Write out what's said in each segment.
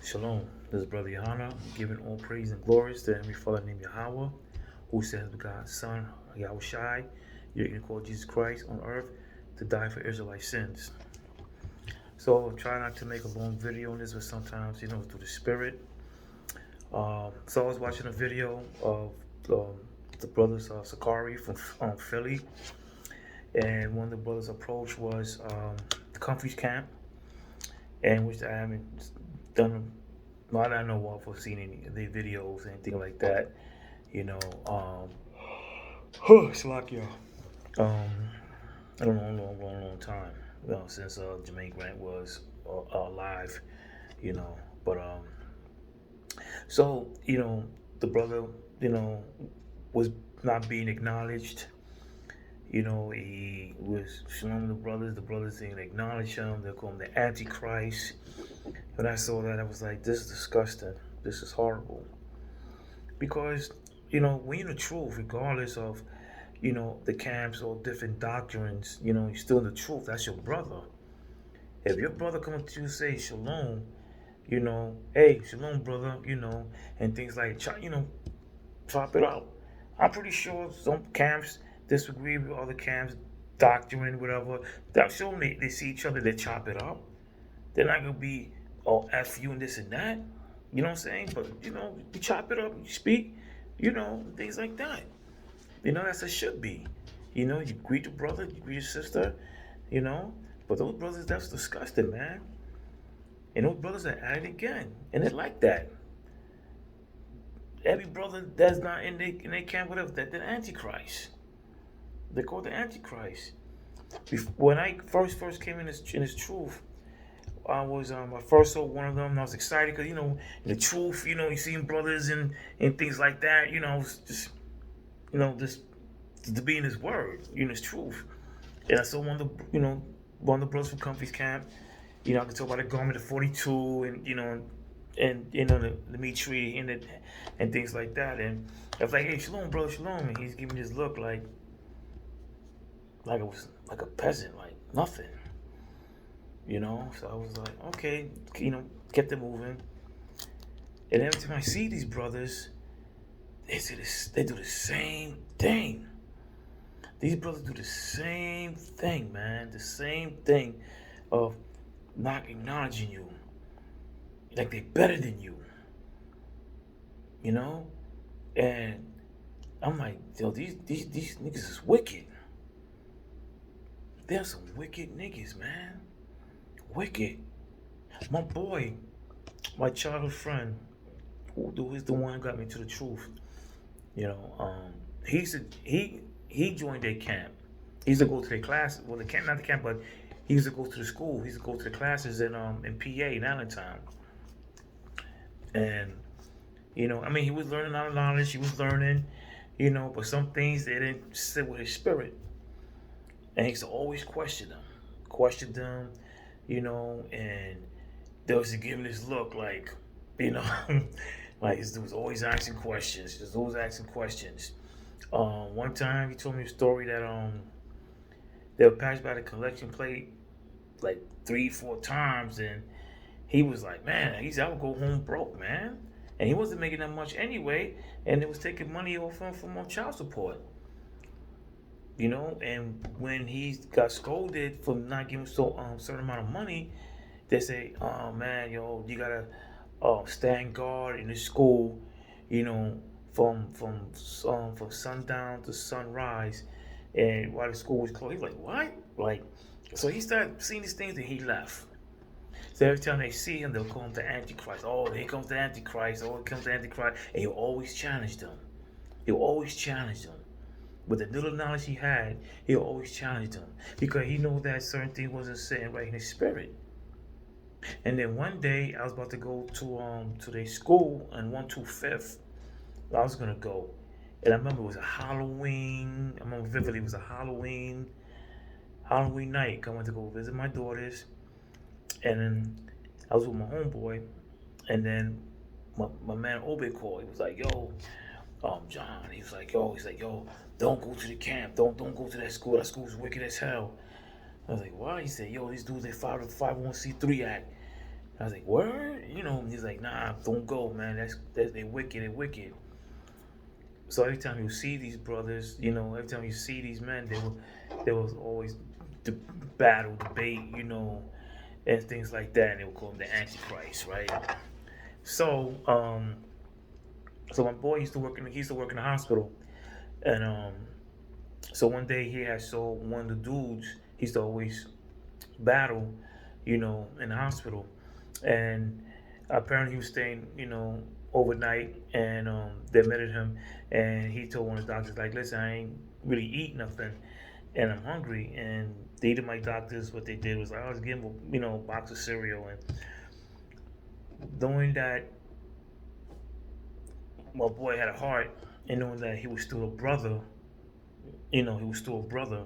Shalom, this is Brother Yahawah, giving all praise and glories to Heavenly Father named Yahawah, who says God's Son, Yahawashi, you're going to call Jesus Christ on earth to die for Israelite sins. So I'm trying not to make a long video on this, but sometimes, through the Spirit. So I was watching a video of the brothers Sakari from Philly, and one of the brothers' approach was the Comfy's camp, and which I haven't done. Not that I know of or seen any of the videos, anything like that. You know, Slovakia. Um, I don't know, long time. Since Jermaine Grant was alive, you know. But so the brother, was not being acknowledged. He was showing the brothers didn't acknowledge him. They call him the Antichrist. When I saw that, I was like, this is disgusting. This is horrible. Because, when you're the truth, regardless of, the camps or different doctrines, you're still in the truth. That's your brother. If your brother comes to you and say, shalom, hey, shalom, brother, and things like, chop it out. I'm pretty sure some camps disagree with other camps, doctrine, whatever. That's sure they see each other, they chop it up. They're not going to be, F you and this and that. You know what I'm saying? But, you chop it up, you speak, things like that. That's a should be. You greet your brother, you greet your sister, But those brothers, that's disgusting, man. And those brothers are at it again. And it's like that. Every brother that's not in their camp, whatever, they're the Antichrist. They're called the Antichrist. When I first came in this truth, I first saw one of them and I was excited because, the truth, you seeing brothers and things like that, just, just to be in his word, his truth. And I saw one of the brothers from Comfy's camp, I could talk about the garment of 42 and the meat tree and things like that. And I was like, hey, shalom, brother, shalom. And he's giving this look like it was like a peasant, like nothing. So I was like, okay, kept it moving. And every time I see these brothers, they do the same thing. These brothers do the same thing, man. The same thing of not acknowledging you. Like they're better than you. And I'm like, yo, these niggas is wicked. They're some wicked niggas, man. Wicked. My boy, my childhood friend, who is the one who got me to the truth. He joined their camp. He used to go to their class. Well, the camp, not the camp, but he used to go to the school. He used to go to the classes in PA in Allentown. And he was learning out of knowledge. He was learning, but some things they didn't sit with his spirit. And he used to always question them, and they was giving this look like, like he was always asking questions. He was always asking questions. One time he told me a story that they were passed by the collection plate like 3-4 times, and he was like, man, I would go home broke, man. And he wasn't making that much anyway, and it was taking money off him from child support. And when he got scolded for not giving certain amount of money, they say, oh man, you gotta stand guard in the school, from sundown to sunrise, and while the school was closed. He's like, what? Like, so he started seeing these things and he left. So every time they see him, they'll call him the Antichrist. Oh, here comes the Antichrist. Oh, here comes the Antichrist. And he'll always challenge them. With the little knowledge he had, he'll always challenge them. Because he knows that certain things wasn't sitting right in his spirit. And then one day, I was about to go to their school on 125th. I was going to go. And I remember it was a Halloween. I remember vividly it was a Halloween night. I went to go visit my daughters. And then I was with my homeboy, and then my man Obed called. He was like, "Yo, John." He was like, "Yo," "Don't go to the camp. Don't go to that school. That school's wicked as hell." I was like, "Why?" He said, "Yo, these dudes they filed a 501c3 act." I was like, word? You know, he's like, nah, don't go, man. They wicked, they wicked. So every time you see these brothers, you know, every time you see these men, there was always the battle, debate, you know, and things like that. And they would call him the Antichrist, right? So, so my boy he used to work in the hospital, and so one day he had saw one of the dudes he used to always battle, you know, in the hospital, and apparently he was staying, you know, overnight, and they admitted him, and he told one of the doctors like, listen, I ain't really eat nothing, and I'm hungry, and they did my doctors what they did was I was giving him, you know, a box of cereal, and knowing that my boy had a heart, and knowing that he was still a brother, you know, he was still a brother,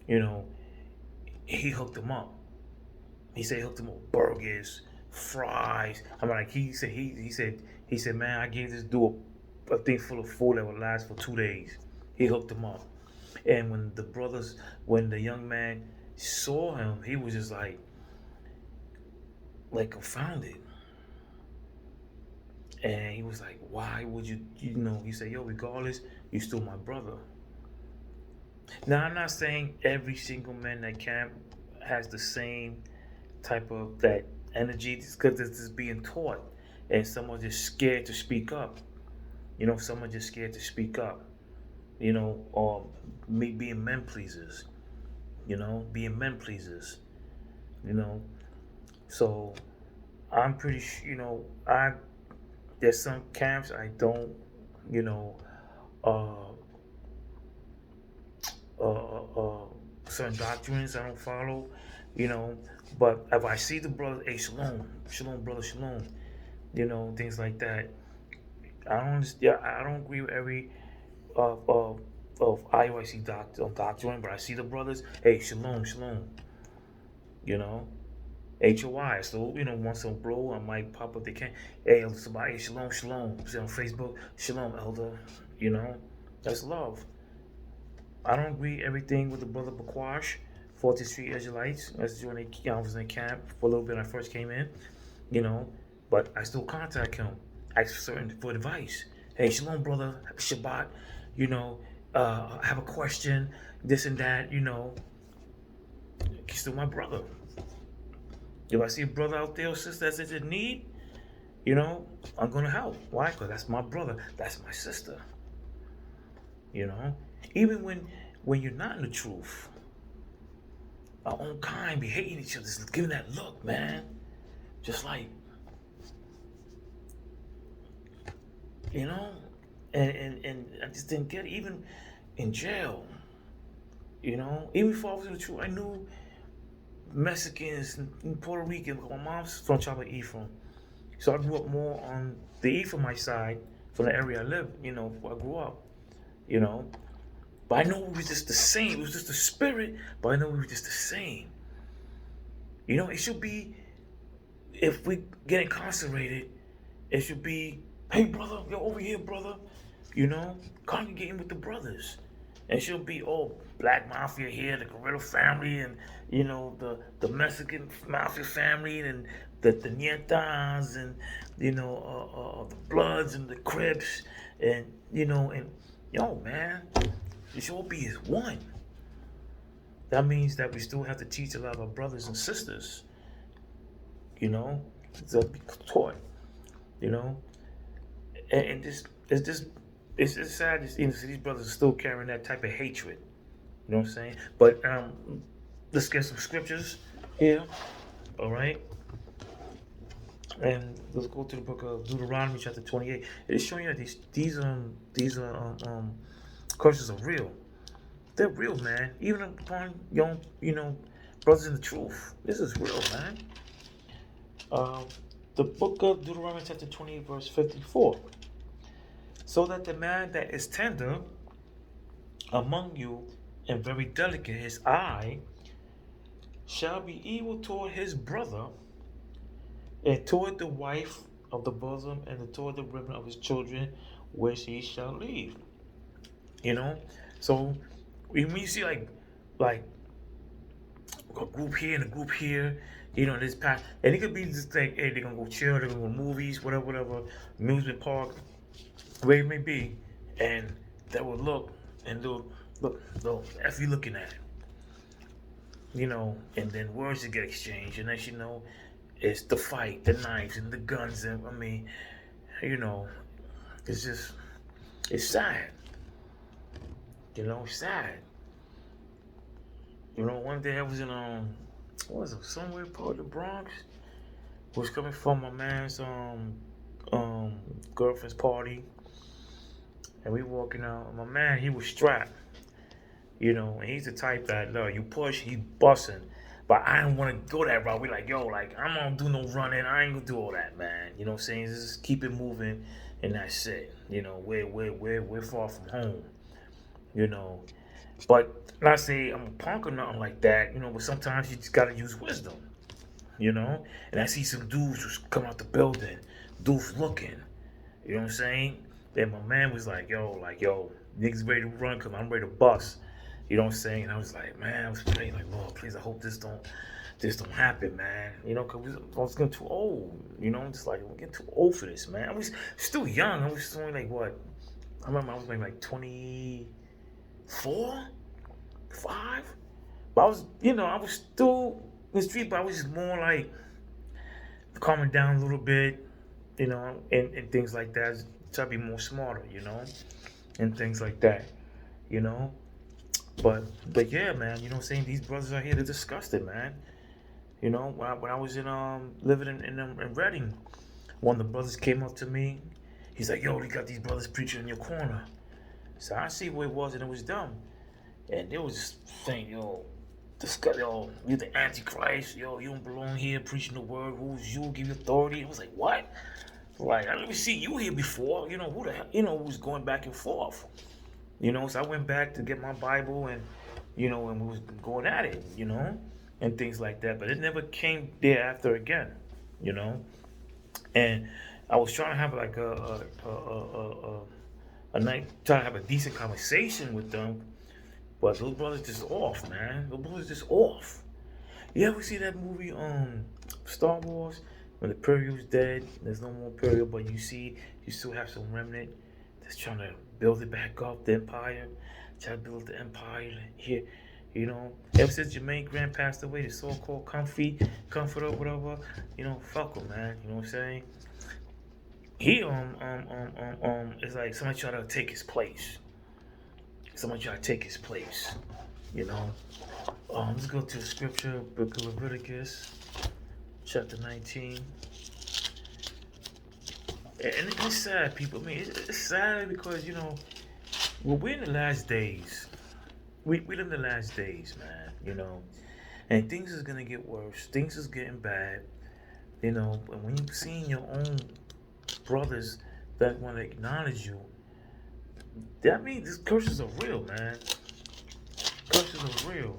you know, he hooked him up. He said he hooked him up with burgers, fries. I'm like, he said, man, I gave this dude a thing full of food that would last for 2 days. He hooked him up. And when the young man saw him, he was just like confounded. And he was like, why would you know, he said, yo, regardless, you still my brother. Now, I'm not saying every single man that camp has the same type of that energy, because this is being taught, and someone just scared to speak up. You know, someone just scared to speak up. You know, or me being men pleasers. You know, being men pleasers. You know, so I'm pretty sure. You know, there's some camps I don't. You know, uh, uh, uh, uh, certain doctrines I don't follow. You know, but if I see the brother, hey, shalom, shalom, brother, shalom. You know, things like that. Yeah, I don't agree with every of IOIC doctrine, but I see the brothers. Hey, shalom, shalom. You know, HOI. So you know, once in a blow, I might pop up. They can. Hey, somebody, shalom, shalom. See on Facebook, shalom, elder. You know, that's love. I don't agree everything with the brother Bakwash, 40th Street Israelites. That's when I was in camp for a little bit when I first came in. You know, but I still contact him, ask for advice. Hey, shalom, brother, Shabbat. You know, I have a question, this and that. You know, he's still my brother. If I see a brother out there or sister that's in need, you know, I'm gonna help. Why? Because that's my brother. That's my sister. You know, even when you're not in the truth, our own kind be hating each other, just giving that look, man. Just like, you know, and I just didn't get it. Even in jail, you know, even before I was in the truth, I knew Mexicans and Puerto Rican. My mom's from Chapa Ephraim, so I grew up more on the Ephraimite side from the area I live. You know, where I grew up. You know, but I know we was just the same. It was just the spirit, but I know we were just the same. You know, it should be if we get incarcerated, it should be, hey brother, yo over here, brother. You know, congregating with the brothers. And she'll be, oh, black mafia here, the gorilla family, and you know, the Mexican mafia family, and the Nietas, and you know, the Bloods and the Crips, and you know, and yo, man, it should all be as one. That means that we still have to teach a lot of our brothers and sisters, you know, to be taught, you know, and this it's just it's sad to see these brothers are still carrying that type of hatred. You know what I'm saying? But let's get some scriptures here. All right, and let's go to the book of Deuteronomy, chapter 28. It's showing you that these curses are real. They're real, man. Even upon young, you know, brothers in the truth. This is real, man. Uh, the book of Deuteronomy, chapter 28, verse 54. So that the man that is tender among you and very delicate, his eye, shall be evil toward his brother, and toward the wife of the bosom, and toward the women of his children, which he shall leave. You know? So when you see like a group here and a group here, This pack, and it could be just like, hey, they're gonna go chill, they're gonna go to movies, whatever, amusement park, where it may be, and they will look and look, if you're looking at it, and then words to get exchanged, and as you know, it's the fight, the knives and the guns, and I mean, you know, it's just, it's sad, sad. One day I was in what was it, somewhere part of the Bronx. Was coming from my man's girlfriend's party, and we walking out. My man, he was strapped, and he's the type that you push, he busting. But I didn't want to go that route. We like, yo, like I'm not gonna do no running. I ain't gonna do all that, man. You know what I'm saying? Just keep it moving, and that's it. We're far from home. You know, but not say I'm a punk or nothing like that. But sometimes you just gotta use wisdom. And I see some dudes just come out the building, dudes looking. You know what I'm saying? Then my man was like, yo, niggas ready to run because I'm ready to bust. You know what I'm saying? And I was like, man, I was praying like, Lord, please, I hope this don't happen, man. Because I was getting too old. I'm just like, I'm getting too old for this, man. I was still young. I was only like, what? I remember I was maybe like 24, 5. But I was, I was still in the street, but I was just more like calming down a little bit, and things like that. Try to be more smarter, and things like that, you know. But yeah, man, what I'm saying? These brothers out here, they're disgusted, man. When I was in living in Reading, one of the brothers came up to me. He's like, yo, you got these brothers preaching in your corner. So I see what it was, and it was dumb. And they was just saying, yo, you're the Antichrist. Yo, you don't belong here preaching the word. Who's you? Give you authority. I was like, what? Like, I never see you here before. Who the hell, who's going back and forth. So I went back to get my Bible and we was going at it, and things like that. But it never came thereafter again, And I was trying to have like a night, trying to have a decent conversation with them. But those brothers just off, man. Those brothers just off. You ever see that movie, Star Wars? When the Imperial's dead, there's no more Imperial, but you still have some remnant that's trying to build it back up, the Empire. Try to build the Empire here, Ever since Jermaine Grant passed away, the so-called comforter, whatever, fuck him, man. You know what I'm saying? He it's like somebody trying to take his place. Let's go to the scripture, book of Leviticus, chapter 19. And it's sad, people. I mean, it's sad because, we're in the last days. We live in the last days, man, And things is going to get worse. Things is getting bad, And when you're seeing your own brothers that want to acknowledge you, that means these curses are real, man. Curses are real.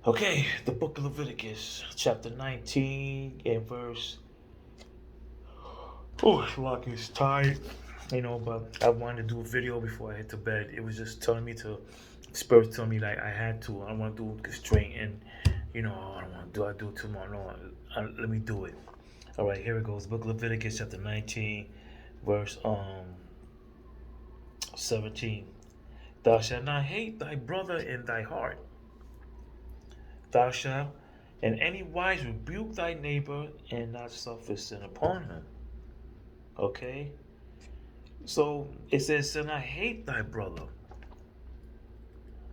Okay, the book of Leviticus, chapter 19 and verse. Oh, like it's tight, but I wanted to do a video before I hit to bed. It was just telling me Spirit telling me like I had to. I don't want to do it straight and, I don't want to do. I do it tomorrow. No, let me do it. All right, here it goes. Book of Leviticus, chapter 19, verse 17. Thou shalt not hate thy brother in thy heart. Thou shalt in any wise rebuke thy neighbor and not suffer sin upon him. Okay? So it says, shall not hate thy brother.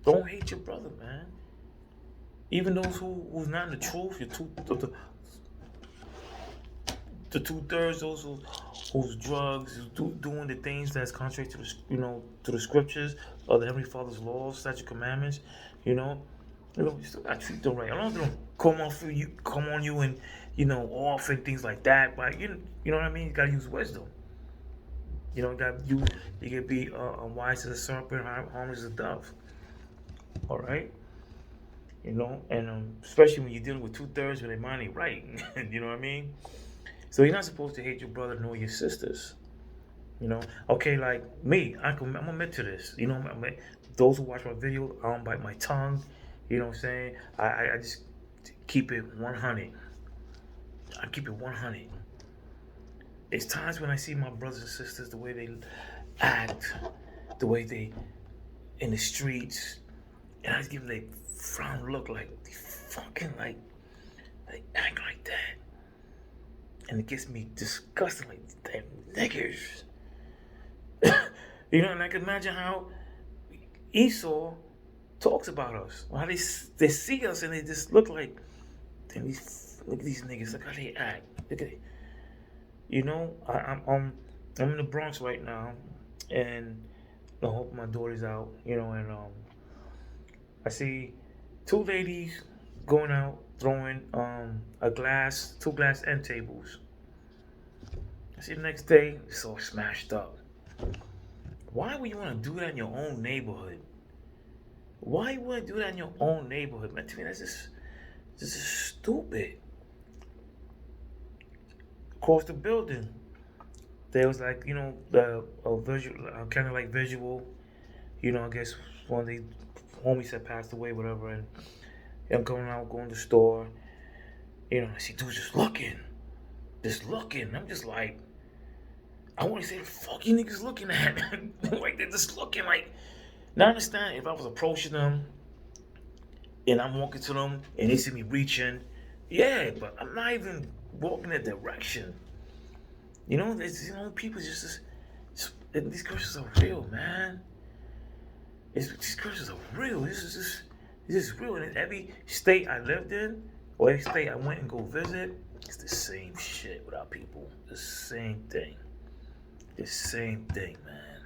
Don't hate your brother, man. Even those who's not in the truth, the 2/3, those who's drugs, doing the things that's contrary to to the scriptures of the Heavenly Father's laws, statute, commandments, you still gotta treat them right. I don't want them to come on you and off and things like that. But you know what I mean. You gotta use wisdom. You can be wise as a serpent, harmless as a dove. All right. And especially when you're dealing with 2/3 when their mind ain't right. You know what I mean? So you're not supposed to hate your brother nor your sisters. Okay, like me, I'm gonna admit to this. Those who watch my video, I don't bite my tongue. You know what I'm saying? I just keep it 100. I keep it 100. There's times when I see my brothers and sisters, the way they act, the way they in the streets, and I just give them a frown look, like they fucking like they act like that, and it gets me disgusted, like damn niggers. You know, and I can imagine how Esau talks about us, how they see us and they just look like, damn, look at these niggas, look how they act, look at it. You know, I'm in the Bronx right now, and I hope my daughter's out. You know, and I see two ladies going out throwing two glass end tables. I see the next day it's all smashed up. Why would you want to do that in your own neighborhood? Why you want to do that in your own neighborhood, man? To me, that's just stupid. Across the building, there was like, you know, the visual, kind of like visual, you know, I guess one of the homies that passed away, whatever, and I'm going to the store, you know, I see dudes just looking. I'm just like, I want to say, fuck you niggas looking at. Like, they're just looking like, now I understand if I was approaching them and I'm walking to them and they see me reaching, yeah, but I'm not even walking that direction. You know, people just these curses are real, man. These curses are real. This is real. And in every state I lived in, or every state I went and go visit, it's the same shit with our people. The same thing. The same thing, man.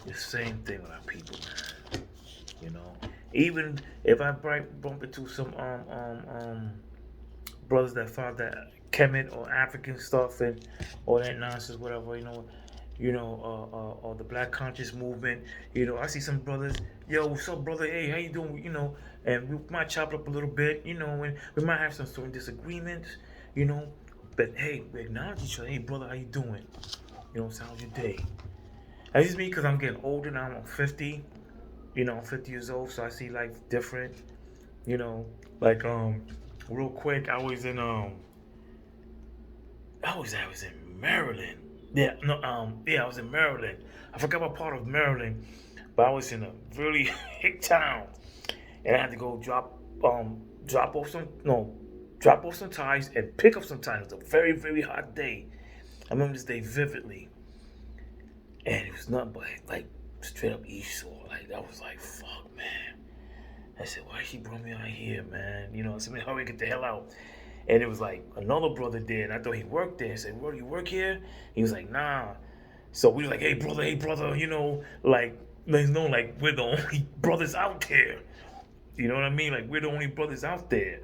The same thing with our people, man. You know, even if I bump into some brothers that found that Kemet or African stuff and all that nonsense, whatever, or the Black Conscious Movement, you know, I see some brothers, yo, what's up, brother? Hey, how you doing? You know, and we might chop it up a little bit, you know, and we might have some certain disagreements, you know, but hey, we acknowledge each other. Hey, brother, how you doing? You know, how's your day? That's just me because I'm getting older now. I'm 50. You know, I'm 50 years old, so I see life different. You know, like real quick, I was in Maryland. I was in Maryland. I forgot what part of Maryland, but I was in a really big town, and I had to go drop off some ties and pick up some ties. It was a very, very hot day. I remember this day vividly, and it was nothing but like straight up Esau. Like, I was like, fuck, man. I said, why she brought me out here, man? You know, I said, man, hurry, get the hell out. And it was like another brother there, and I thought he worked there. I said, bro, you work here? He was like, nah. So we were like, hey, brother, you know, like, there's no, like, we're the only brothers out there. You know what I mean? Like, we're the only brothers out there.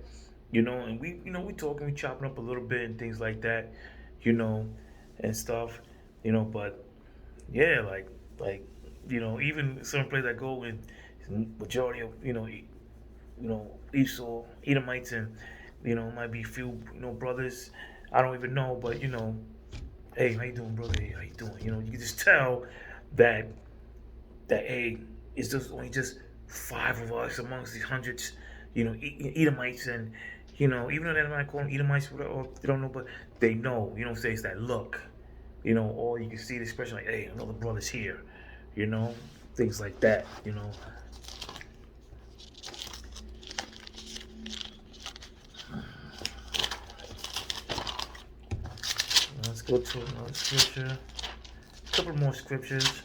You know, and we talking, we chopping up a little bit and things like that, you know, and stuff, you know, but yeah, like, you know, even certain places I go in, majority of, you know, Esau, Edomites, and, you know, might be a few, you know, brothers, I don't even know, but, you know, hey, how you doing, brother? Hey, how you doing? You know, you can just tell that hey, it's just only just 5 of us amongst these hundreds, you know, Edomites, and, you know, even though they might call them Edomites, or they don't know, but they know, you know, say it's that look, you know, or you can see the expression like, hey, another brother's here, you know, things like that, you know. Let's go to another scripture. A couple more scriptures.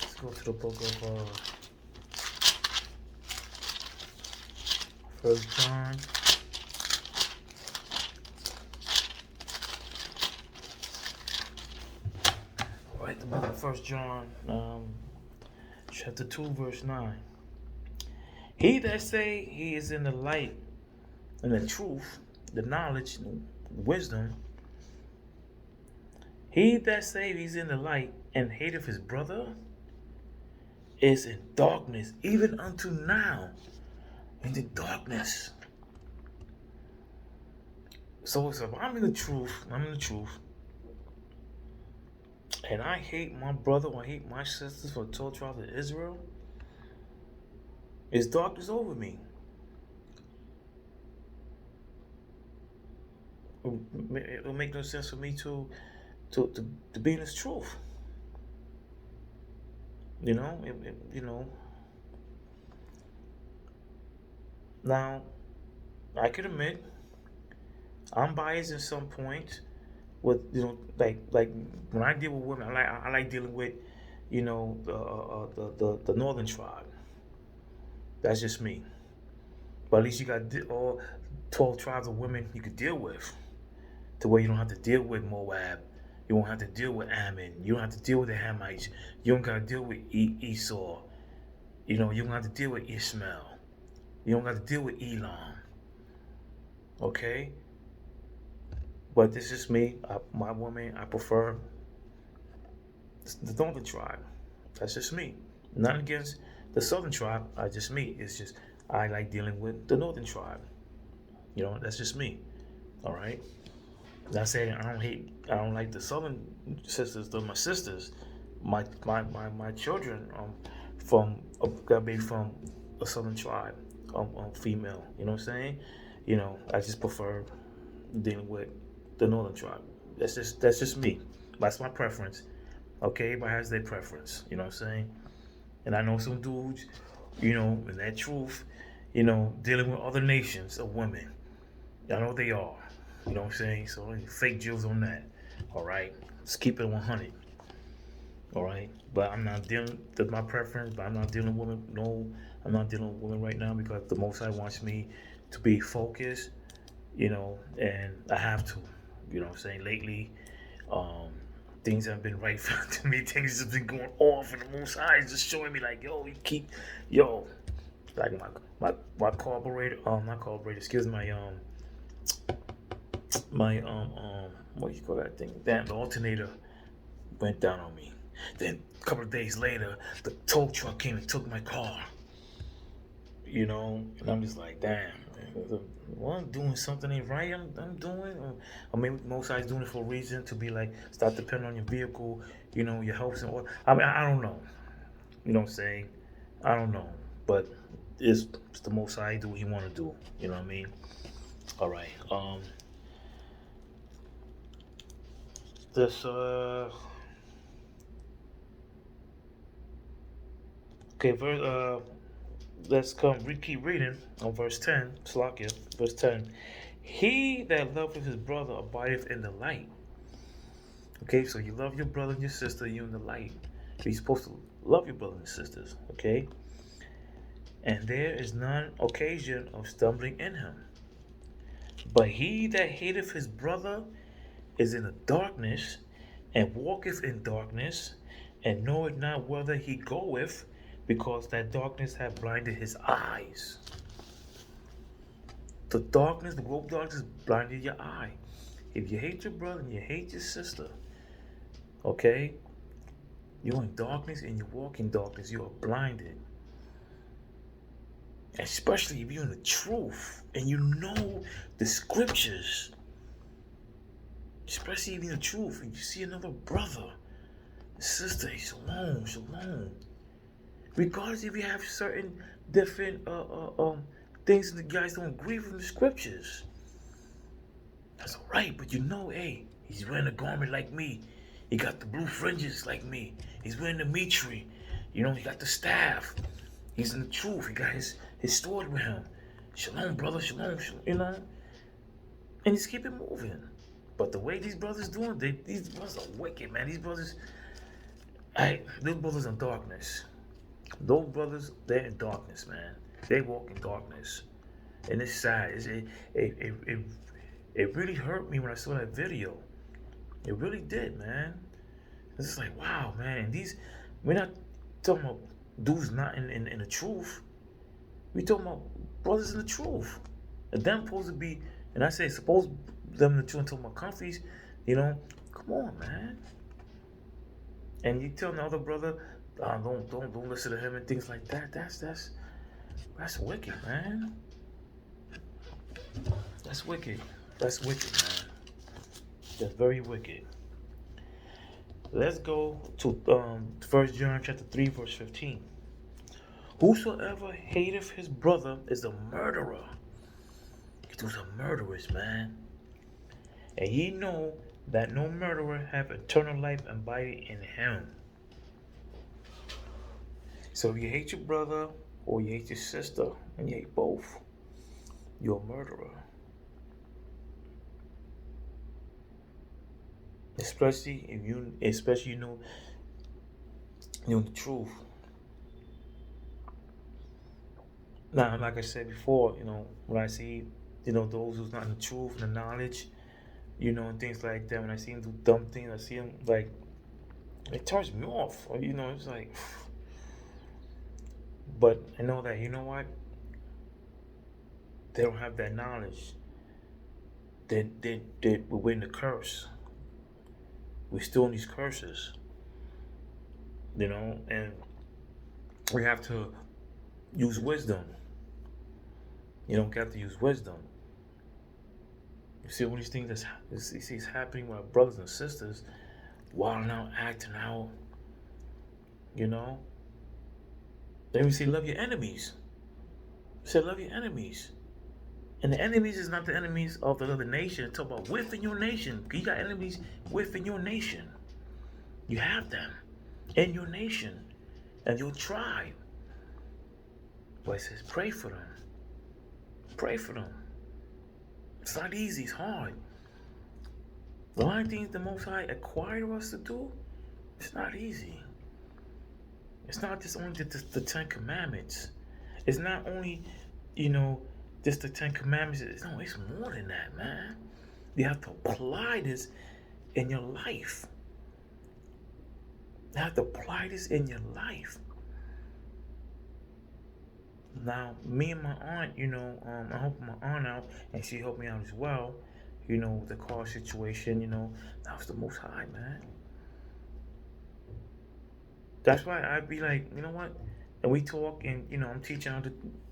Let's go to the book of 1 John. All right, the book of 1 John, chapter 2, verse 9. He that say he is in the light and the truth, the knowledge, the wisdom, he that say he's in the light and hateth his brother is in darkness, even unto now, in the darkness. So if I'm in the truth, and I hate my brother or I hate my sisters for the 12 tribes of Israel, it's darkness over me. It'll make no sense for me to be in this truth. You know. Now, I could admit I'm biased in some points with like when I deal with women, I like dealing with the northern tribe. That's just me. But at least you got all 12 tribes of women you could deal with, to where you don't have to deal with Moab. You won't have to deal with Ammon. You don't have to deal with the Hamites. You don't got to deal with Esau. You don't have to deal with Ishmael. You don't got to deal with Elam. Okay? But this is me. My woman, I prefer the northern tribe. That's just me. Not against the southern tribe. Just me. It's just I like dealing with the northern tribe. That's just me. All right. Not saying I don't like the southern sisters. They're my sisters. My children got made from a southern tribe. Female. You know what I'm saying? I just prefer dealing with the northern tribe. That's just me. That's my preference. Okay, everybody has their preference. You know what I'm saying? And I know some dudes, in that truth, dealing with other nations of women. I know they are. You know what I'm saying? So fake Jews on that. All right, let's keep it 100. All right, but I'm not dealing. That's my preference. But I'm not dealing with women. No, I'm not dealing with women right now because the Most High wants me to be focused. And I have to. You know what I'm saying? Lately, things haven't been right to me. Things have been going off, and the Most High is just showing me like, like my carburetor, not carburetor, excuse me, my what do you call that thing? Damn, the alternator went down on me. Then a couple of days later, the tow truck came and took my car. And I'm just like, damn. Well, I'm doing something ain't right. I'm doing, or maybe most guys doing it for a reason to be like, stop depending on your vehicle, your helps and what. I mean, I don't know. You know what I'm saying? I don't know, but it's the most I do what he want to do. You know what I mean? All right. This okay. Let's keep reading on verse 10. Slakia, verse 10. He that loveth his brother abideth in the light. Okay, so you love your brother and your sister, you're in the light. You're supposed to love your brothers and sisters, okay? And there is none occasion of stumbling in him. But he that hateth his brother is in the darkness, and walketh in darkness, and knoweth not whither he goeth, because that darkness hath blinded his eyes. The globe darkness blinded your eye. If you hate your brother and you hate your sister, okay, you're in darkness and you walk in darkness, you are blinded. Especially if you're in the truth and you know the scriptures. Especially if you're in the truth and you see another brother, sister, shalom. Regardless if you have certain different things that you guys don't agree with the scriptures. That's alright, but hey, he's wearing a garment like me. He got the blue fringes like me. He's wearing the mitri. He got the staff. He's in the truth. He got his sword with him. Shalom, brother, shalom, and just keep it moving. But the way these brothers doing, these brothers are wicked, man. These brothers, those brothers in darkness. Those brothers, they're in darkness, man. They walk in darkness. And it's sad. It really hurt me when I saw that video. It really did, man. It's just like, wow, man. We're not talking about dudes not in the truth. We talking about brothers in the truth. And them supposed to be, and I say suppose them in the truth and talking about comfies, come on, man. And you tell the other brother, don't listen to him and things like that. That's wicked, man. That's wicked. That's wicked, man. That's very wicked. Let's go to 1 John chapter 3, verse 15. Whosoever hateth his brother is a murderer. Those are murderers, man. And ye know that no murderer have eternal life abiding in him. So if you hate your brother or you hate your sister, and you hate both, you're a murderer. Especially if you know the truth. Now, like I said before, when I see, those who's not in the truth and the knowledge, and things like that, when I see them do dumb things, I see them like, it turns me off. It's like, but I know that, you know what? They don't have that knowledge. We're in the curse. We're still in these curses, and we have to use wisdom. You don't have to use wisdom. You see all these things that's happening with our brothers and sisters, wilding out, acting out. Then we say, love your enemies. We say, love your enemies. And the enemies is not the enemies of the other nation. Talk about within your nation. You got enemies within your nation. You have them in your nation and your tribe. But it says, pray for them. Pray for them. It's not easy. It's hard. The only things the Most High acquired us to do, it's not easy. It's not just only the Ten Commandments. It's not only, just the Ten Commandments. It's more than that, man. You have to apply this in your life. You have to apply this in your life. Now, me and my aunt, I helped my aunt out, and she helped me out as well. With the car situation, that was the Most High, man. That's why I'd be like, you know what? And we talk, and I'm teaching her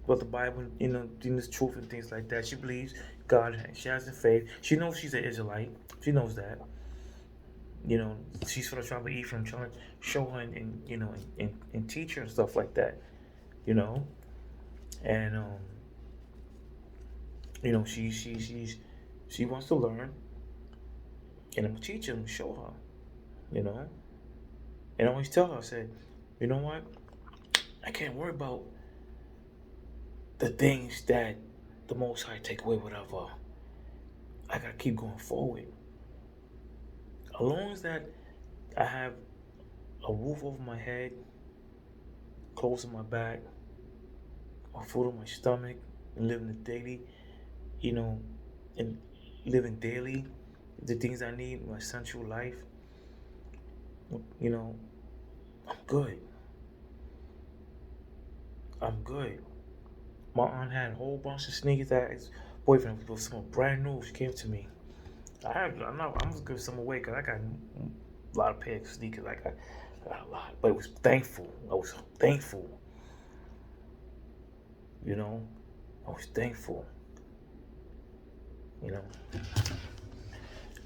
about the Bible, doing this truth and things like that. She believes God. She has the faith. She knows she's an Israelite. She knows that. She's for the tribe of Ephraim, trying to show her and teach her and stuff like that. And she wants to learn, and I'm gonna teach her and show her, and I always tell her, I said, you know what? I can't worry about the things that the Most High take away, whatever. I gotta keep going forward. As long as that I have a roof over my head, clothes on my back, a food on my stomach, and living the daily, and living daily, the things I need, my essential life, I'm good. I'm good. My aunt had a whole bunch of sneakers that his boyfriend was some brand new. She gave to me. I'm gonna give some away because I got a lot of pairs of sneakers. I got a lot, but it was thankful. I was thankful. I was thankful.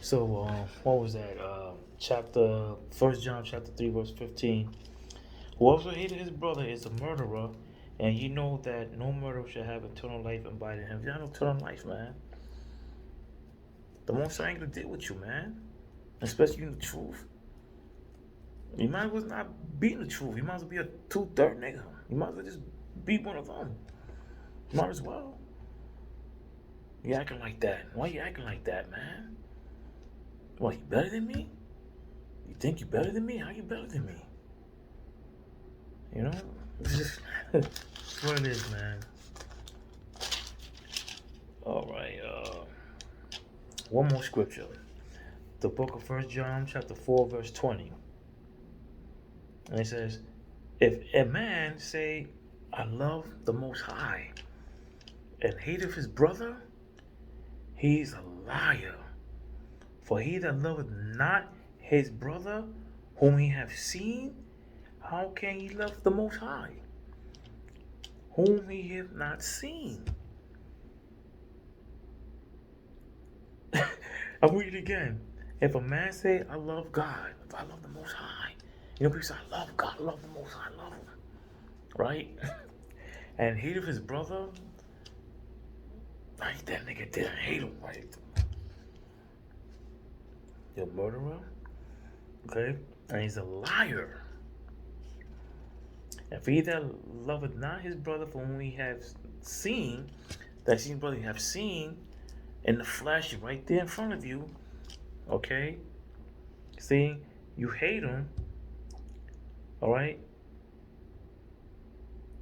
So what was that? 1 John chapter 3, verse 15. Whoever hated his brother is a murderer, and you know that no murderer shall have eternal life abiding in him. You have eternal life, man. The Most High ain't gonna deal with you, man. Especially in the truth. You might as well not be in the truth. You might as well be a 2/3 nigga. You might as well just be one of them. You might as well. You acting like that. Why you acting like that, man? What, you better than me? You think you better than me? How you better than me? It's just what it is, man. Alright, one more scripture. The book of 1 John chapter 4, verse 20. And it says, if a man say, I love the Most High, and hateth his brother, he's a liar. For he that loveth not his brother, whom he hath seen, how can he love the Most High, whom he hath not seen? I'll read it again. If a man say, I love God, if I love the Most High, people say, I love God, I love the Most High, I love Him, right? And hate of his brother, like that nigga didn't hate him, right? You're a murderer, okay? And he's a liar. If he that loveth not his brother for whom he has seen, that same brother you have seen in the flesh right there in front of you, okay? See, you hate him, all right?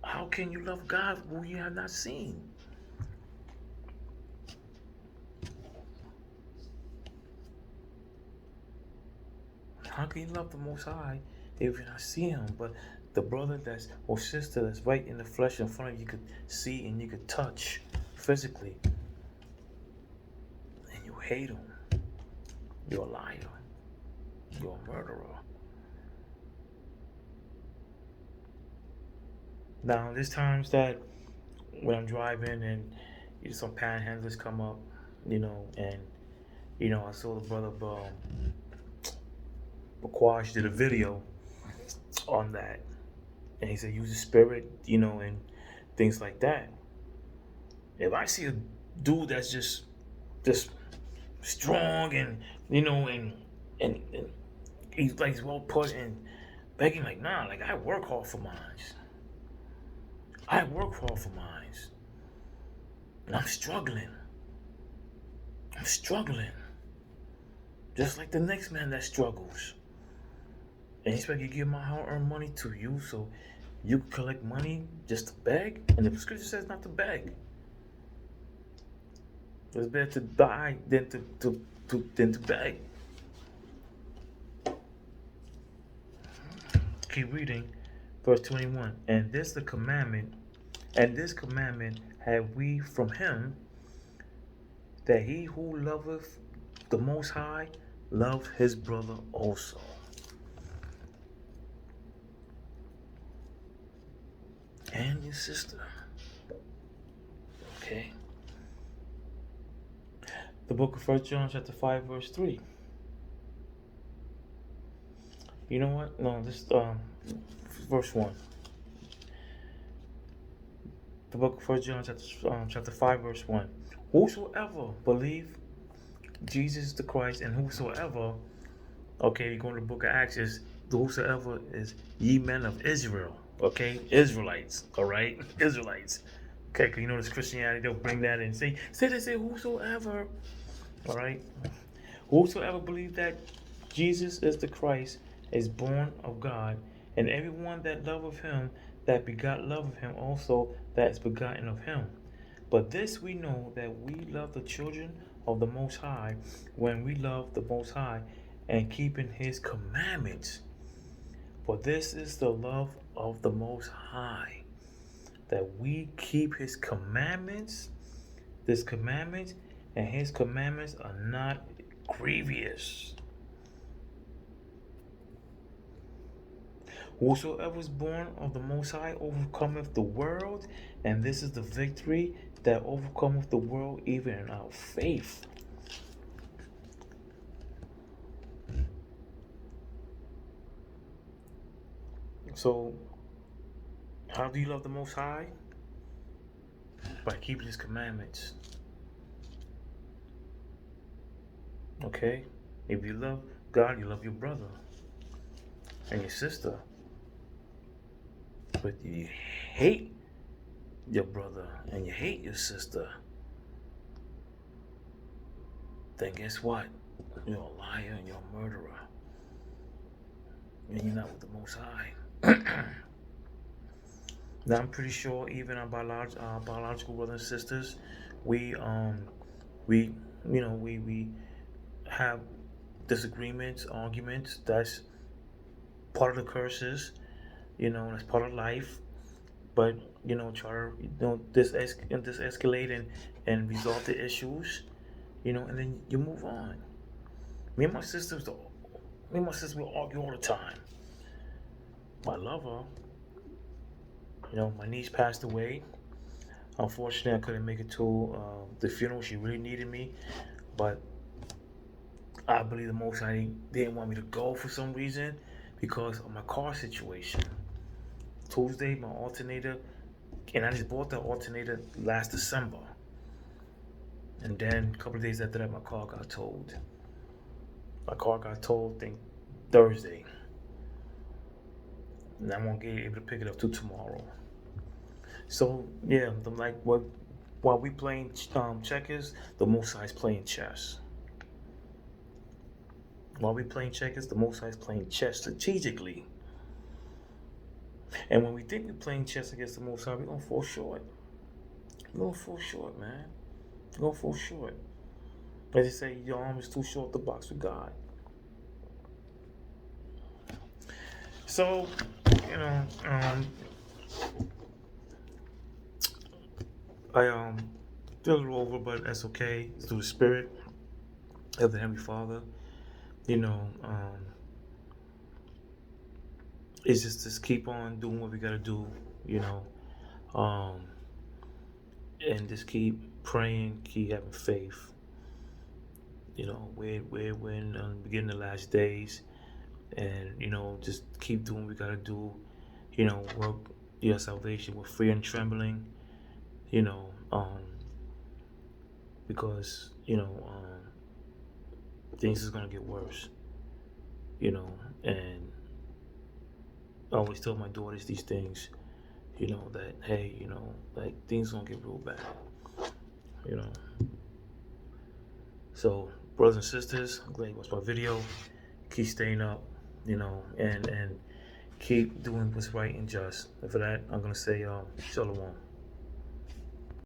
How can you love God who you have not seen? How can you love the Most High if you not see Him? But the brother that's or sister that's right in the flesh in front of you, you could see and you could touch physically, and you hate him. You're a liar. You're a murderer. Now, there's times that when I'm driving and some panhandlers come up, and I saw the brother Bakwash did a video on that, and he said use the spirit, and things like that. If I see a dude that's just strong and and he's well put and begging like nah, like I work hard for mine. I work hard for mine. And I'm struggling. Just like the next man that struggles. And he expect you to give my hard-earned money to you so you can collect money just to beg? And the scripture says not to beg. It's better to die than to beg. Keep reading, verse 21. And this commandment have we from him, that he who loveth the Most High love his brother also. And your sister. Okay. The book of 1 John chapter 5 verse 3. You know what? No, this verse 1. The book of 1 John chapter 5 verse 1. Whosoever believe Jesus the Christ, and whosoever, okay, you go to the book of Acts, is whosoever is ye men of Israel, okay, Israelites, all right, Israelites, okay, because this Christianity, they'll bring that in, say whosoever, all right, whosoever believe that Jesus is the Christ is born of God, and everyone that loveth him that begot loveth him also that is begotten of him. But this we know, that we love the children of the Most High, when we love the Most High and keeping his commandments. For this is the love of the Most High, that we keep his commandments, and his commandments are not grievous. Whosoever is born of the Most High overcometh the world, and this is the victory that overcometh the world, even in our faith. So, how do you love the Most High? By keeping his commandments. Okay? If you love God, you love your brother and your sister. But you hate your brother and you hate your sister, then guess what? You're a liar and you're a murderer. And you're not with the Most High. Now I'm pretty sure even our biological brothers and sisters, we have disagreements, arguments. That's part of the curses, that's part of life. But try to escalate and resolve the issues, and then you move on. Me and my sisters will argue all the time. I love her. My niece passed away. Unfortunately, I couldn't make it to the funeral. She really needed me, but I believe the Most High didn't want me to go for some reason because of my car situation. Tuesday, my alternator, and I just bought the alternator last December. And then a couple of days after that, my car got towed. My car got towed, I think, Thursday. And I won't get able to pick it up till tomorrow. So, yeah, I'm like, while we playing checkers, the Most High's playing chess. While we playing checkers, the Most High's playing chess strategically. And when we think we're playing chess against the Most High, we're going to fall short. We're going to fall short, man. We're going to fall short. As they say, your arm is too short to box with God. So, you know, I did a little over, but that's okay. It's through the Spirit of the Heavenly Father. You know, it's just keep on doing what we gotta do. You know, and just keep praying, keep having faith. You know, we're in the beginning of the last days, and you know, just keep doing what we gotta do. You know, work your salvation with fear and trembling. You know, because you know, things is gonna get worse. You know, and I always tell my daughters these things. You know that hey, you know, like things gonna get real bad. You know. So, brothers and sisters, I'm glad you watched my video. Keep staying up, you know, and keep doing what's right and just. And for that, I'm gonna say, shalom.